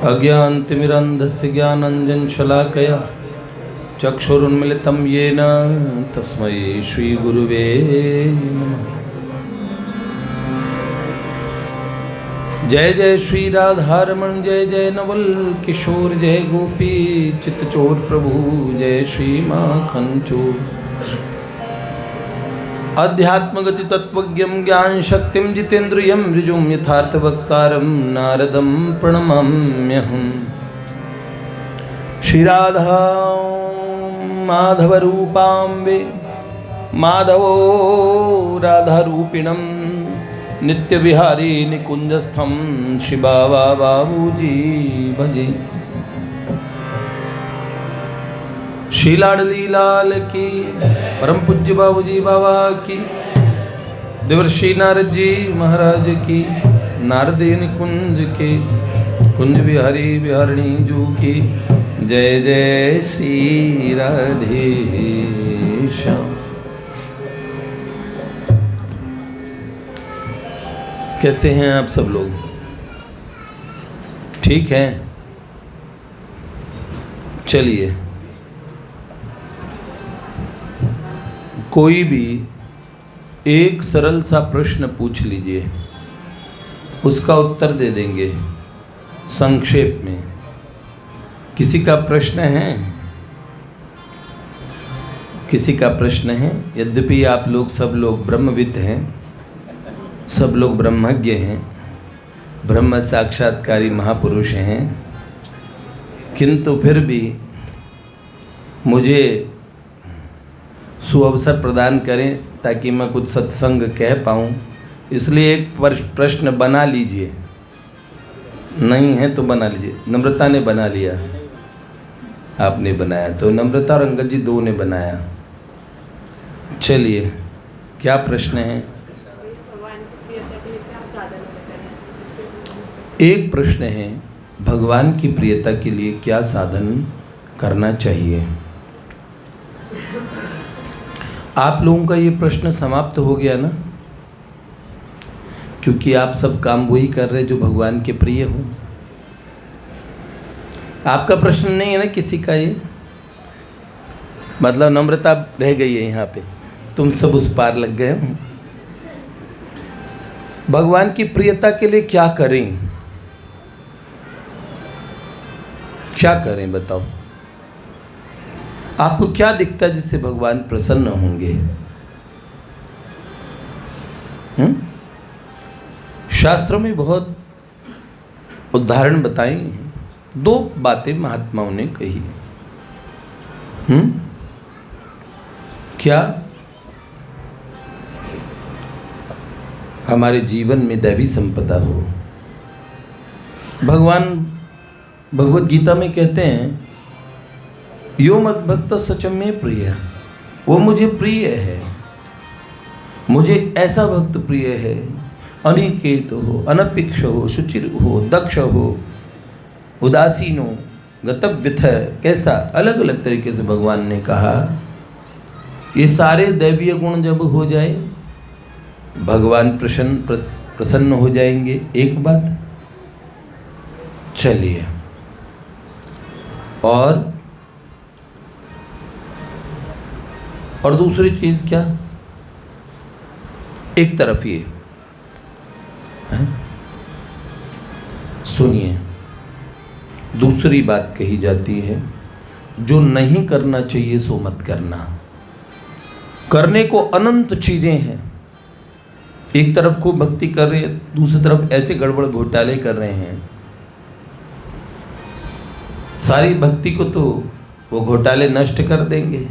अज्ञानतिमिरन्धस्य ज्ञानाञ्जनशलाकया चक्षुरुन्मिलितं येन तस्मै श्रीगुरुवे नमः। जय जय श्री राधारमण जय जय नवल किशोर जय गोपी चित्तचोर प्रभु जय श्री माखन चोर। अध्यात्मगति तत्वज्ञं ज्ञान शक्तिं जितेन्द्रियं ऋजुं यथार्थ वक्तारं नारदं प्रणमाम्यहम्। श्री राधा माधव रूपाम्बे माधवो राधा रूपिणं नित्य विहारी निकुंजस्थं शिवावा बाबूजी भजे। श्री लाडली लाल की परम पूज्य बाबूजी बाबा की देवर्षि नारद जी महाराज की नारदी निकुंज की कुंज बिहारी बिहारिणी जू की जय जय श्री राधे श्याम। कैसे हैं आप सब लोग? ठीक हैं? चलिए, कोई भी एक सरल सा प्रश्न पूछ लीजिए, उसका उत्तर दे देंगे संक्षेप में। किसी का प्रश्न है? किसी का प्रश्न है? यद्यपि आप लोग सब लोग ब्रह्मविद हैं, सब लोग ब्रह्मज्ञ हैं, ब्रह्म साक्षात्कारी महापुरुष हैं, किंतु फिर भी मुझे सुअवसर प्रदान करें ताकि मैं कुछ सत्संग कह पाऊँ, इसलिए एक प्रश्न बना लीजिए। नहीं है तो बना लीजिए। नम्रता ने बना लिया, आपने बनाया, तो नम्रता और अंगद जी दो ने बनाया। चलिए, क्या प्रश्न है? एक प्रश्न है, भगवान की प्रियता के लिए क्या साधन करना चाहिए? आप लोगों का ये प्रश्न समाप्त हो गया ना, क्योंकि आप सब काम वही कर रहे जो भगवान के प्रिय हो। आपका प्रश्न नहीं है ना किसी का ये? मतलब नम्रता रह गई है यहाँ पे, तुम सब उस पार लग गए हो। भगवान की प्रियता के लिए क्या करें? क्या करें बताओ? आपको क्या दिखता है जिससे भगवान प्रसन्न होंगे? शास्त्रों में बहुत उदाहरण बताए हैं। दो बातें महात्माओं ने कही। क्या? हमारे जीवन में दैवी संपदा हो। भगवान भगवत गीता में कहते हैं, यो मद भक्त सचम में प्रिय, वो मुझे प्रिय है। मुझे ऐसा भक्त प्रिय है, अनिकेत हो, अनपेक्ष हो, शुचिर हो, दक्ष हो, उदासीन हो, गतव्यथ। कैसा? अलग अलग तरीके से भगवान ने कहा। ये सारे दैवीय गुण जब हो जाए, भगवान प्रसन्न हो जाएंगे। एक बात। चलिए, और दूसरी चीज क्या? एक तरफ ये है, सुनिए, दूसरी बात कही जाती है, जो नहीं करना चाहिए सो मत करना। करने को अनंत चीजें हैं। एक तरफ को भक्ति कर रहे हैं, दूसरी तरफ ऐसे गड़बड़ घोटाले कर रहे हैं। सारी भक्ति को तो वो घोटाले नष्ट कर देंगे,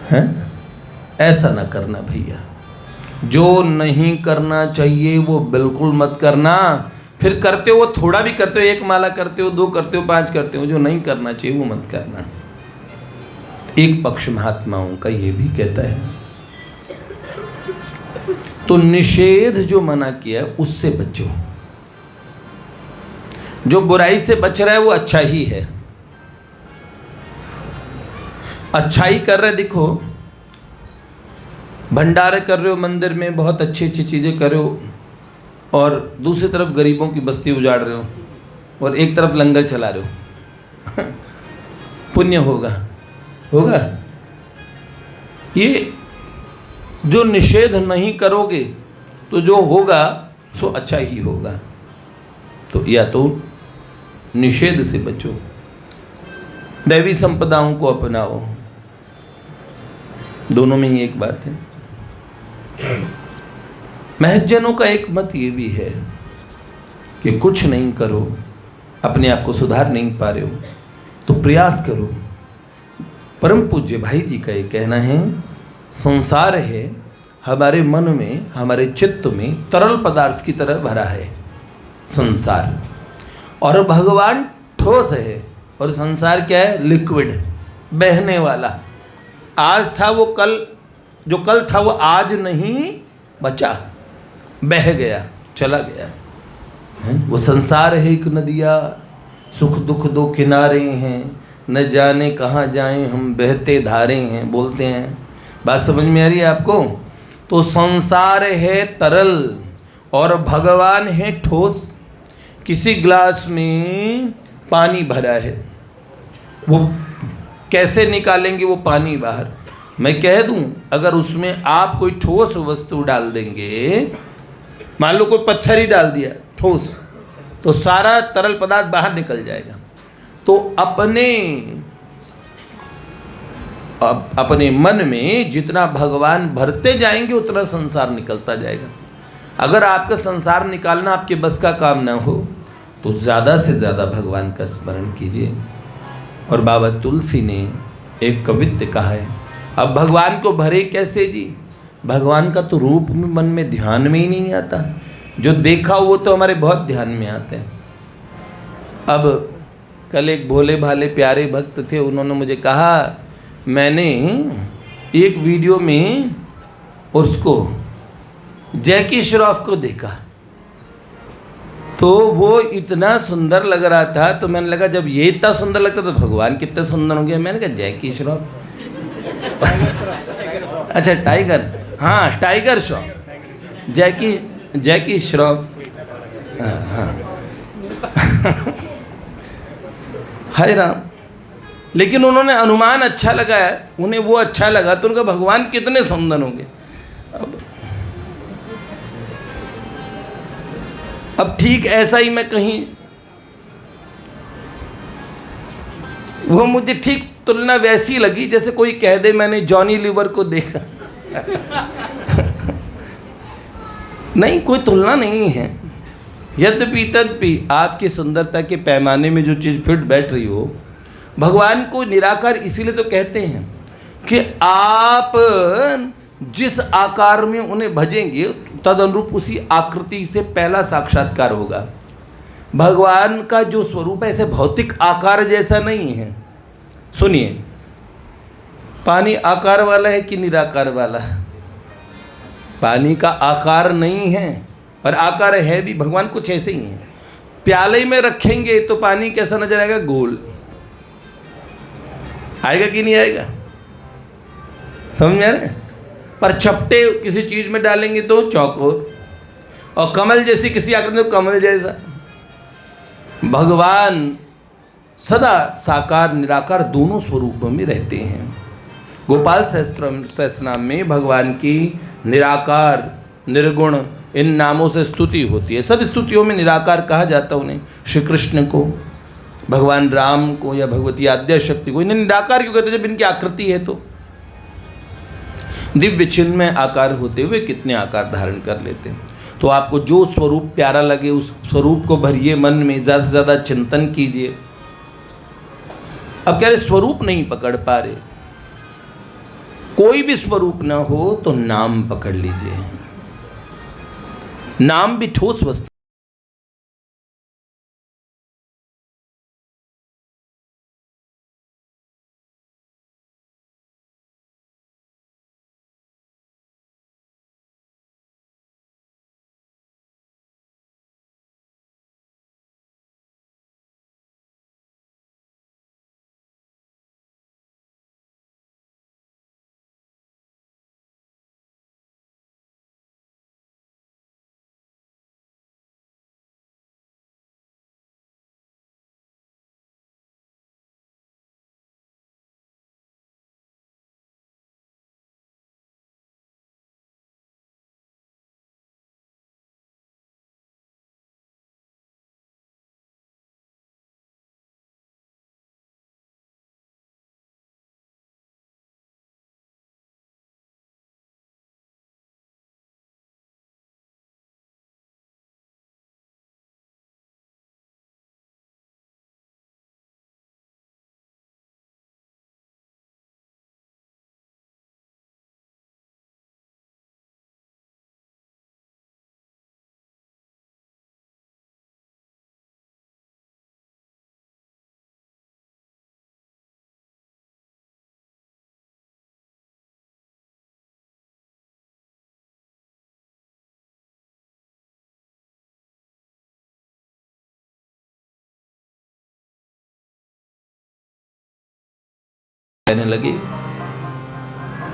हैं? ऐसा ना करना भैया। जो नहीं करना चाहिए वो बिल्कुल मत करना। फिर करते हो, थोड़ा भी करते हो, एक माला करते हो, दो करते हो, 5 करते हो, जो नहीं करना चाहिए वो मत करना। एक पक्ष महात्माओं का ये भी कहता है। तो निषेध जो मना किया है उससे बचो। जो बुराई से बच रहा है वो अच्छा ही है। अच्छाई कर रहे, देखो भंडारे कर रहे हो मंदिर में, बहुत अच्छी अच्छी चीज़ें कर रहे हो, और दूसरी तरफ गरीबों की बस्ती उजाड़ रहे हो, और एक तरफ लंगर चला रहे हो, पुण्य होगा? होगा? ये जो निषेध नहीं करोगे तो जो होगा सो अच्छा ही होगा। तो या तो निषेध से बचो, दैवी संपदाओं को अपनाओ, दोनों में ही एक बात है। महज्जनों का एक मत ये भी है कि कुछ नहीं करो, अपने आप को सुधार नहीं पा रहे हो तो प्रयास करो। परम पूज्य भाई जी का ये कहना है, संसार है हमारे मन में, हमारे चित्त में तरल पदार्थ की तरह भरा है संसार, और भगवान ठोस है, और संसार क्या है? लिक्विड, बहने वाला। आज था वो कल, जो कल था वो आज नहीं बचा, बह गया, चला गया है? वो संसार है एक नदिया, सुख दुख दो किनारे हैं, न जाने कहाँ जाएं हम बहते धारे हैं, बोलते हैं। बात समझ में आ रही है आपको? तो संसार है तरल और भगवान है ठोस। किसी ग्लास में पानी भरा है, वो कैसे निकालेंगे वो पानी बाहर? मैं कह दूं, अगर उसमें आप कोई ठोस वस्तु डाल देंगे, मान लो कोई पत्थर ही डाल दिया ठोस, तो सारा तरल पदार्थ बाहर निकल जाएगा। तो अपने मन में जितना भगवान भरते जाएंगे उतना संसार निकलता जाएगा। अगर आपका संसार निकालना आपके बस का काम ना हो तो ज़्यादा से ज़्यादा भगवान का स्मरण कीजिए। और बाबा तुलसी ने एक कवित्त कहा है, अब भगवान को भरे कैसे जी? भगवान का तो रूप में मन में ध्यान में ही नहीं आता, जो देखा वो तो हमारे बहुत ध्यान में आते हैं। अब कल एक भोले भाले प्यारे भक्त थे, उन्होंने मुझे कहा, मैंने एक वीडियो में उसको जैकी श्रॉफ को देखा तो वो इतना सुंदर लग रहा था, तो मैंने लगा जब ये इतना सुंदर लगता तो भगवान कितने सुंदर होंगे। मैंने कहा जैकी श्रॉफ अच्छा टाइगर, हाँ टाइगर श्रॉफ, जैकी श्रॉफ, हाँ हाँ हाय राम। लेकिन उन्होंने अनुमान अच्छा लगाया, उन्हें वो अच्छा लगा तो उनका भगवान कितने सुंदर होंगे। अब ठीक ऐसा ही मैं कहीं, वो मुझे ठीक तुलना वैसी लगी जैसे कोई कह दे मैंने जॉनी लीवर को देखा नहीं, कोई तुलना नहीं है। यद्यपि तद्यपि आपकी सुंदरता के पैमाने में जो चीज़ फिट बैठ रही हो, भगवान को निराकार इसीलिए तो कहते हैं कि आप जिस आकार में उन्हें भजेंगे तद अनुरूप उसी आकृति से पहला साक्षात्कार होगा। भगवान का जो स्वरूप है ऐसे भौतिक आकार जैसा नहीं है। सुनिए, पानी आकार वाला है कि निराकार वाला है? पानी का आकार नहीं है, पर आकार है भी। भगवान कुछ ऐसे ही है। प्याले में रखेंगे तो पानी कैसा नजर आएगा? गोल आएगा कि नहीं आएगा? समझ में आ रहा है? पर चपटे किसी चीज में डालेंगे तो चौकोर, और कमल जैसी किसी आकृति में कमल जैसा। भगवान सदा साकार निराकार दोनों स्वरूपों में रहते हैं। गोपाल सहस्त्रनाम में भगवान की निराकार निर्गुण इन नामों से स्तुति होती है। सब स्तुतियों में निराकार कहा जाता है उन्हें। श्री कृष्ण को, भगवान राम को या भगवती आद्या शक्ति को इन्हें निराकार क्यों कहते हैं? जब इनकी आकृति है तो दिव्य चिन्ह में आकार होते हुए कितने आकार धारण कर लेते हैं। तो आपको जो स्वरूप प्यारा लगे उस स्वरूप को भरिए मन में, ज़्यादा से ज़्यादा चिंतन कीजिए। अब कह रहे स्वरूप नहीं पकड़ पा रहे, कोई भी स्वरूप ना हो तो नाम पकड़ लीजिए। नाम भी ठोस वस्तु कहने लगे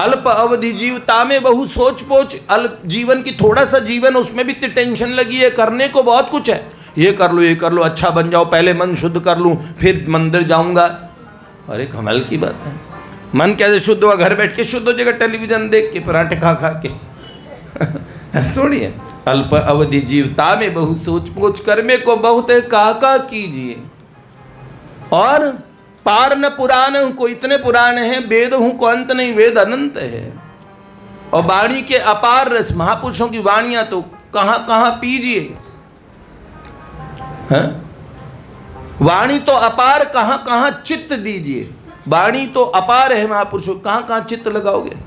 अल्प अवधि जीवता में बहु सोच पोच। अल्प जीवन की थोड़ा सा जीवन, उसमें भी इतनी टेंशन लगी है, करने को बहुत कुछ है, ये कर लो, अच्छा बन जाओ, पहले मन शुद्ध कर लूं फिर मंदिर जाऊंगा। अरे कमाल की बात है, मन कैसे शुद्ध हुआ? घर बैठ के शुद्ध हो जाएगा, टेलीविजन देख के, पराठे खा खा के। ऐसा थोड़ी है। अल्प अवधि जीवता में बहु सोच पोच, कर्मे को बहुत काका कीजिए। और पार न पुराण हूं, को इतने पुराण हैं, वेद हूं को अंत नहीं, वेद अनंत है। और वाणी के अपार रस, महापुरुषों की वाणियां तो कहां कहां पीजिए। वाणी तो अपार, कहां कहां चित्त दीजिए। वाणी तो अपार है महापुरुषों, कहां कहां चित्त लगाओगे।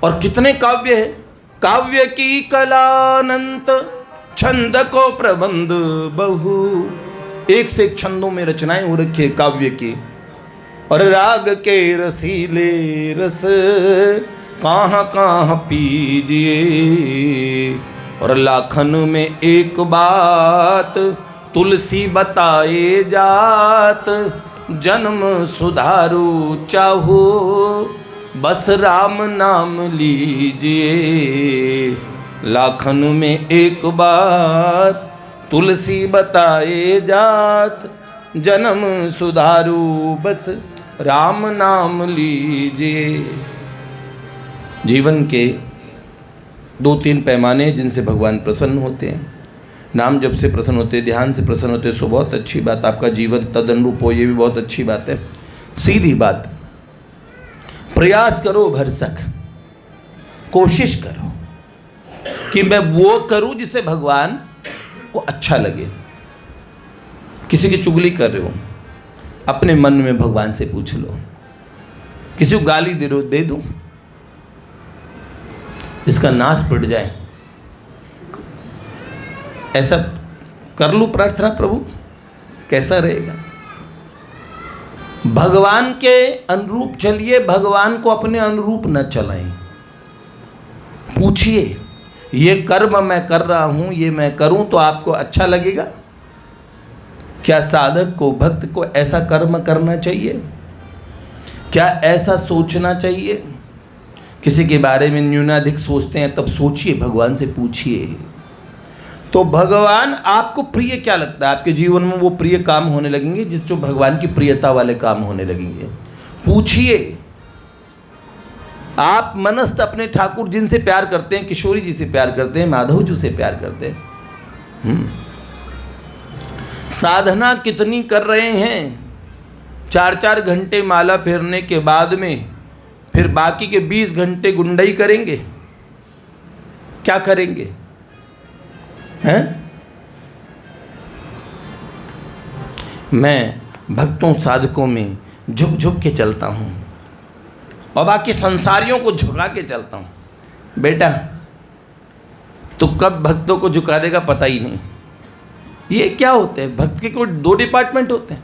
और कितने काव्य है, काव्य की कलानंत, छंद को प्रबंध बहु। एक से एक छंदों में रचनाएं हो रखी है काव्य की। और राग के रसीले रस कहां कहां पीजिए। और लाखन में एक बात तुलसी बताए जात, जन्म सुधारू चाहो बस राम नाम लीजिए। लाखन में एक बात तुलसी बताए जात, जन्म सुधारू बस राम नाम लीजिए। जीवन के 2-3 पैमाने जिनसे भगवान प्रसन्न होते हैं। नाम जप से प्रसन्न होते, ध्यान से प्रसन्न होते, सो बहुत अच्छी बात। आपका जीवन तदनुरूप हो, ये भी बहुत अच्छी बात है। सीधी बात, प्रयास करो भरसक, कोशिश करो कि मैं वो करूं जिसे भगवान को अच्छा लगे। किसी की चुगली कर रहे हो, अपने मन में भगवान से पूछ लो। किसी को गाली दे दूं, इसका नाश पड़ जाए, ऐसा कर लूं प्रार्थना, प्रभु कैसा रहेगा। भगवान के अनुरूप चलिए, भगवान को अपने अनुरूप न चलाएं। पूछिए, ये कर्म मैं कर रहा हूं, ये मैं करूं तो आपको अच्छा लगेगा? क्या साधक को, भक्त को ऐसा कर्म करना चाहिए? क्या ऐसा सोचना चाहिए? किसी के बारे में न्यूनाधिक सोचते हैं, तब सोचिए, भगवान से पूछिए। तो भगवान आपको प्रिय क्या लगता है? आपके जीवन में वो प्रिय काम होने लगेंगे जिस जो भगवान की प्रियता वाले काम होने लगेंगे। पूछिए। आप मनस्थ अपने ठाकुर जिनसे प्यार करते हैं, किशोरी जी से प्यार करते हैं, माधव जी से प्यार करते हैं, साधना कितनी कर रहे हैं? 4-4 घंटे माला फेरने के बाद में फिर बाकी के 20 घंटे गुंडई करेंगे? क्या करेंगे हैं? मैं भक्तों साधकों में झुक झुक के चलता हूं और बाकी संसारियों को झुका के चलता हूं। बेटा तो कब भक्तों को झुका देगा पता ही नहीं। ये क्या होते हैं? भक्त के कोई 2 डिपार्टमेंट होते हैं।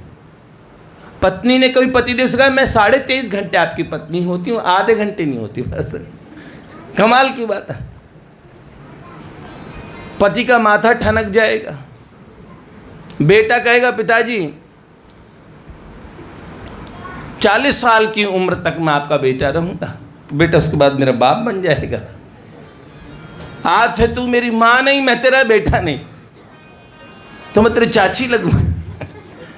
पत्नी ने कभी पतिदेव से कहा मैं 23.5 घंटे आपकी पत्नी होती हूँ, आधे घंटे नहीं होती बस। कमाल की बात है। पति का माथा ठनक जाएगा। बेटा कहेगा पिताजी 40 साल की उम्र तक मैं आपका बेटा रहूंगा। बेटा उसके बाद मेरा बाप बन जाएगा। आज है तू मेरी माँ नहीं, मैं तेरा बेटा नहीं, तो मैं तेरी चाची लगूं।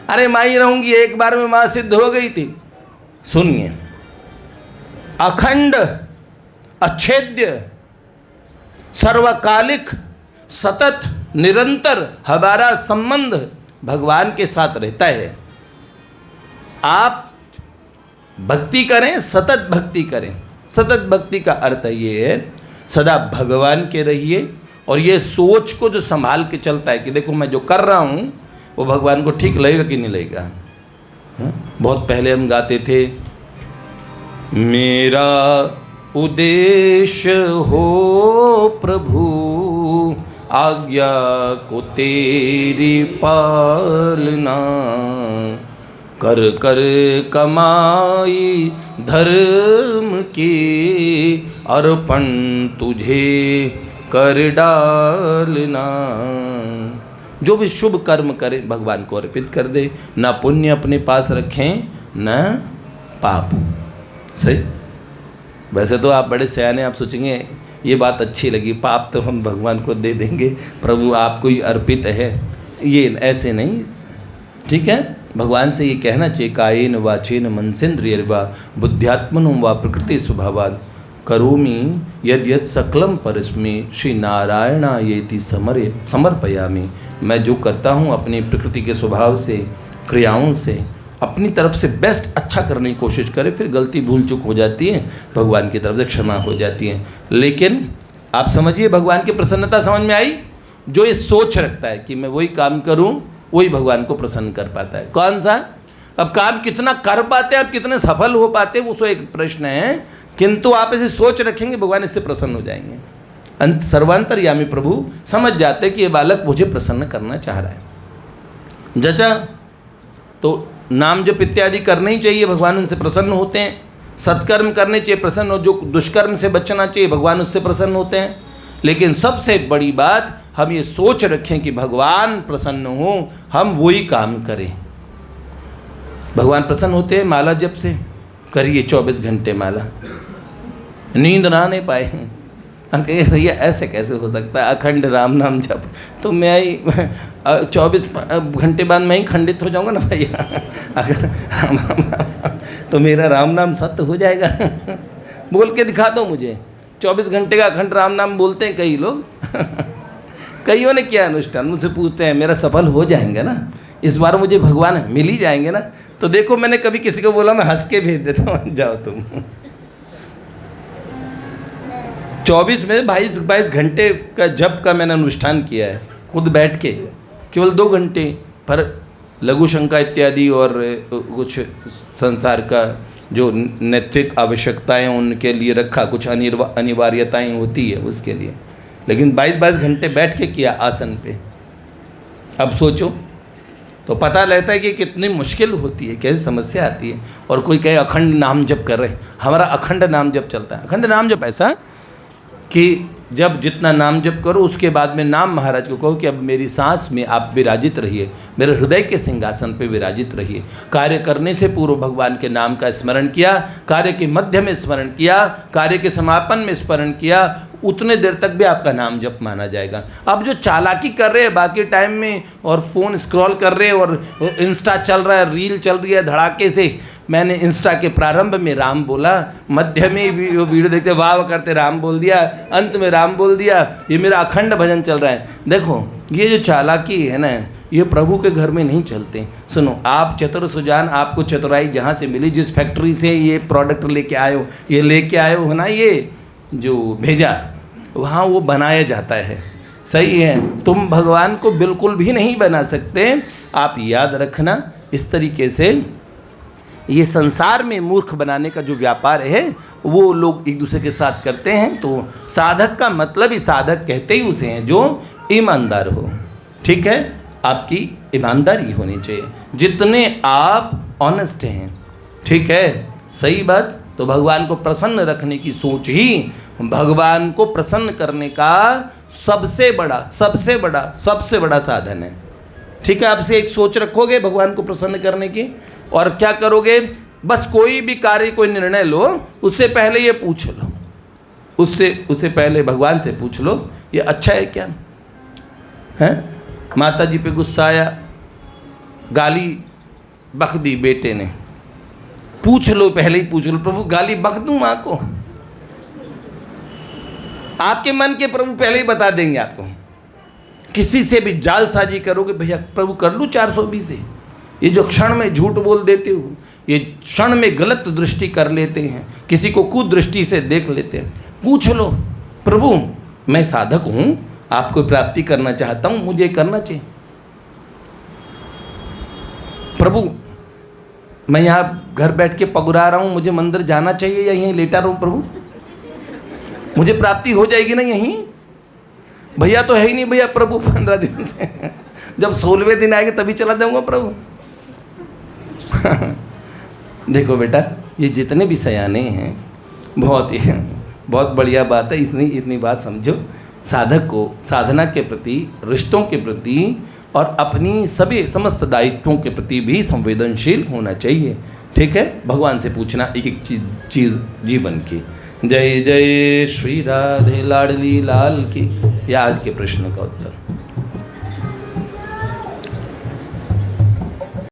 अरे माँ ही रहूंगी, एक बार में माँ सिद्ध हो गई थी। सुनिए, अखंड अच्छेद्य सर्वकालिक सतत निरंतर हमारा संबंध भगवान के साथ रहता है। आप भक्ति करें, सतत भक्ति करें। सतत भक्ति का अर्थ ये है सदा भगवान के रहिए और ये सोच को जो संभाल के चलता है कि देखो मैं जो कर रहा हूँ वो भगवान को ठीक लगेगा कि नहीं लगेगा। बहुत पहले हम गाते थे, मेरा उद्देश्य हो प्रभु आज्ञा को तेरी पालना, कर कर कमाई धर्म की अर्पण तुझे कर डालना। जो भी शुभ कर्म करे भगवान को अर्पित कर दे, ना पुण्य अपने पास रखें न पाप। सही। वैसे तो आप बड़े सयाने, आप सोचेंगे ये बात अच्छी लगी, पाप तो हम भगवान को दे देंगे, प्रभु आपको ही अर्पित है। ये ऐसे नहीं, ठीक है। भगवान से ये कहना चाहिए, कायेन वाचेन मनसेन्द्रिय वा बुद्ध्यात्मनो वा प्रकृति स्वभावात् करोमि यद यद सकलम परस्मै श्री नारायणायेति समर्पयामि। मैं जो करता हूँ अपनी प्रकृति के स्वभाव से, क्रियाओं से, अपनी तरफ से बेस्ट अच्छा करने की कोशिश करे, फिर गलती भूल चूक हो जाती है, भगवान की तरफ से क्षमा हो जाती है। लेकिन आप समझिए, भगवान की प्रसन्नता समझ में आई? जो ये सोच रखता है कि मैं वही काम करूं, वही भगवान को प्रसन्न कर पाता है। कौन सा? अब काम कितना कर पाते हैं, आप कितने सफल हो पाते हैं, वो तो एक प्रश्न है, किंतु आप ऐसे सोच रखेंगे भगवान इससे प्रसन्न हो जाएंगे। अंत सर्वांतर्यामी प्रभु समझ जाते कि ये बालक मुझे प्रसन्न करना चाह रहा है। जचा तो नाम जप इत्यादि करने ही चाहिए, भगवान उनसे प्रसन्न होते हैं। सत्कर्म करने चाहिए, प्रसन्न हो। जो दुष्कर्म से बचना चाहिए, भगवान उससे प्रसन्न होते हैं। लेकिन सबसे बड़ी बात, हम ये सोच रखें कि भगवान प्रसन्न हो, हम वही काम करें। भगवान प्रसन्न होते हैं माला जप से। करिए 24 घंटे माला, नींद ना आने पाए। हम कहिए भैया ऐसे कैसे हो सकता है, अखंड राम नाम जप, तो मैं ही 24 घंटे बाद मैं ही खंडित हो जाऊंगा ना भैया। अगर राम नाम तो मेरा राम नाम सत्य हो जाएगा। बोल के दिखा दो मुझे। 24 घंटे का अखंड राम नाम बोलते हैं कई लोग। कईयों ने किया अनुष्ठान, मुझसे पूछते हैं मेरा सफल हो जाएंगे ना, इस बार मुझे भगवान मिल ही जाएंगे ना। तो देखो, मैंने कभी किसी को बोला, मैं हंस के भेज देता हूँ, जाओ तुम। 24 में 22 घंटे का जप का मैंने अनुष्ठान किया है, खुद बैठ के। केवल 2 घंटे पर लघु शंका इत्यादि और कुछ संसार का जो नैतिक आवश्यकताएं उनके लिए रखा, कुछ अनिवार्यताएं होती है उसके लिए। लेकिन 22 घंटे बैठ के किया आसन पे। अब सोचो तो पता लगता है कि कितनी मुश्किल होती है, कैसी समस्या आती है। और कोई कहे अखंड नाम जप कर रहे, हमारा अखंड नाम जप चलता है। अखंड नाम जप ऐसा कि जब जितना नाम जप करो उसके बाद में नाम महाराज को कहो कि अब मेरी सांस में आप विराजित रहिए, मेरे हृदय के सिंहासन पे विराजित रहिए। कार्य करने से पूर्व भगवान के नाम का स्मरण किया, कार्य के मध्य में स्मरण किया, कार्य के समापन में स्मरण किया, उतने देर तक भी आपका नाम जप माना जाएगा। अब जो चालाकी कर रहे हैं बाकी टाइम में और फ़ोन स्क्रॉल कर रहे हैं और इंस्टा चल रहा है, रील चल रही है धड़ाके से। मैंने इंस्टा के प्रारंभ में राम बोला, मध्य में वीडियो देखते वाह करते राम बोल दिया, अंत में राम बोल दिया। ये मेरा अखंड भजन चल रहा है। देखो ये जो चालाकी है ना, ये प्रभु के घर में नहीं चलते। सुनो, आप चतुर सुजान, आपको चतुराई जहाँ से मिली, जिस फैक्ट्री से ये प्रोडक्ट लेके आए हो, ये लेके आए हो ना, ये जो भेजा, वहाँ वो बनाया जाता है। सही है, तुम भगवान को बिल्कुल भी नहीं बना सकते। आप याद रखना, इस तरीके से ये संसार में मूर्ख बनाने का जो व्यापार है वो लोग एक दूसरे के साथ करते हैं। तो साधक का मतलब ही, साधक कहते ही उसे हैं जो ईमानदार हो। ठीक है, आपकी ईमानदारी होनी चाहिए, जितने आप ऑनेस्ट हैं। ठीक है, सही बात। तो भगवान को प्रसन्न रखने की सोच ही भगवान को प्रसन्न करने का सबसे बड़ा साधन है। ठीक है, आपसे एक सोच रखोगे भगवान को प्रसन्न करने की, और क्या करोगे, बस कोई भी कार्य, कोई निर्णय लो, उससे पहले ये पूछ लो, उससे पहले भगवान से पूछ लो ये अच्छा है क्या है। माता जी पे गुस्सा आया, गाली बक दी बेटे ने, पूछ लो, पहले ही पूछ लो, प्रभु गाली बक दूं माँ को? आपके मन के प्रभु पहले ही बता देंगे आपको। किसी से भी जालसाजी करोगे, भैया प्रभु कर लूँ 420 से, ये जो क्षण में झूठ बोल देते हो, ये क्षण में गलत दृष्टि कर लेते हैं, किसी को कुदृष्टि से देख लेते हैं, पूछ लो, प्रभु मैं साधक हूँ, आपको प्राप्ति करना चाहता हूँ, मुझे करना चाहिए। प्रभु मैं यहाँ घर बैठ के पगुरा रहा हूँ, मुझे मंदिर जाना चाहिए या यहीं लेटा रहूँ? प्रभु मुझे प्राप्ति हो जाएगी ना यहीं? भैया तो है ही नहीं भैया प्रभु 15 दिन से, जब 16वें दिन आएंगे तभी चला जाऊँगा प्रभु। देखो बेटा, ये जितने भी सयाने हैं, बहुत बढ़िया बात है। इतनी बात समझो, साधक को साधना के प्रति, रिश्तों के प्रति और अपनी सभी समस्त दायित्वों के प्रति भी संवेदनशील होना चाहिए। ठीक है, भगवान से पूछना एक एक चीज़ जीवन की। जय जय श्री राधे लाडली लाल की। यह आज के प्रश्न का उत्तर।